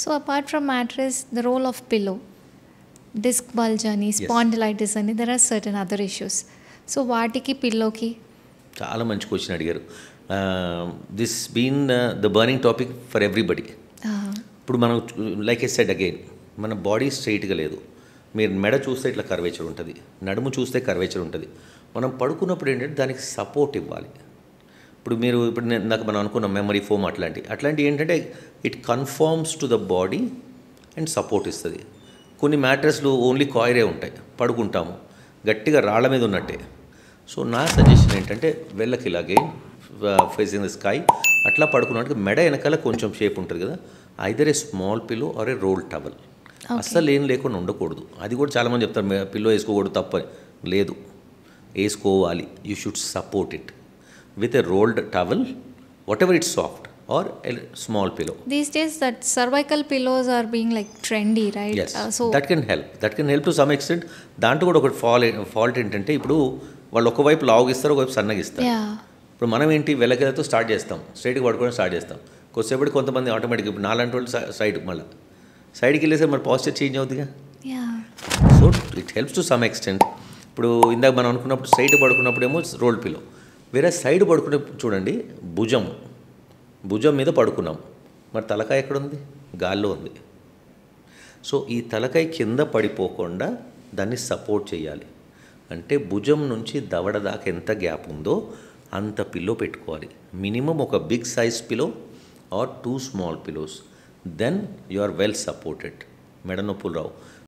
So apart from mattress, the roll of pillow, disc bulge అని, Yes. Spondylitis అని, there are certain other issues. So వాటికి పిల్లోకి చాలా మంచి క్వశ్చన్ అడిగారు. This been the burning topic for everybody. ఇప్పుడు మనం లైక్ ఎ సెడ్ అగైన్, మన బాడీ స్ట్రైట్గా లేదు. మీరు మెడ చూస్తే ఇట్లా కర్వేచర్ ఉంటుంది, నడుము చూస్తే కర్వేచర్ ఉంటుంది. మనం పడుకున్నప్పుడు ఏంటంటే దానికి సపోర్ట్ ఇవ్వాలి. ఇప్పుడు నాకు మనం అనుకున్నాం మెమరీ ఫోమ్ అట్లాంటివి ఏంటంటే it confirms to the body and support ఇస్తుంది. కొన్ని మ్యాట్రెస్లు ఓన్లీ కాయిరే ఉంటాయి, పడుకుంటాము గట్టిగా రాళ్ళ మీద ఉన్నట్టే. సో నా సజెషన్ ఏంటంటే వెళ్ళకి ఇలాగే ఫేసింగ్ ద స్కై అట్లా పడుకున్నట్టు మెడ వెనకాల కొంచెం షేప్ ఉంటుంది కదా, either a small pillow or a roll towel. అస్సలు ఏం లేకుండా ఉండకూడదు. అది కూడా చాలామంది చెప్తారు పిల్లో వేసుకోకూడదు, తప్పని. లేదు, వేసుకోవాలి. You should support it with a rolled towel, whatever it's soft or a small pillow. These days that cervical pillows are being like trendy, right? Yes, that can help to some extent. దాంట్లో కూడా ఒకటి fault ఏంటంటే ఇప్పుడు వాళ్ళు ఒకవైపు లావుగిస్తారు, ఒకవైపు సన్నగిస్తారు. ఇప్పుడు మనం ఏంటి వెలగలతో స్టార్ట్ చేస్తాం, స్ట్రైట్గా పడుకోవడం స్టార్ట్ చేస్తాం. కొద్దిసేపటి కొంతమంది ఆటోమేటిక్గా ఇప్పుడు నాలాంటి వాళ్ళు సైడ్ మళ్ళీ సైడ్కి వెళ్ళేసరికి మరి పాస్చర్ చేంజ్ అవుతుందిగా. So it helps to some extent. ఇప్పుడు ఇందాక మనం అనుకున్నప్పుడు సైడ్ పడుకున్నప్పుడేమో రోల్డ్ పిల్లో, వేరే సైడ్ పడుకునే చూడండి, భుజం మీద పడుకున్నాం, మరి తలకాయ ఎక్కడుంది? గాల్లో ఉంది. సో ఈ తలకాయ కింద పడిపోకుండా దాన్ని సపోర్ట్ చేయాలి. అంటే భుజం నుంచి దవడ దాకా ఎంత గ్యాప్ ఉందో అంత పిల్లో పెట్టుకోవాలి. మినిమం ఒక big size pillow or 2 small pillows, then you are well supported. మెడ నొప్పులు రావు.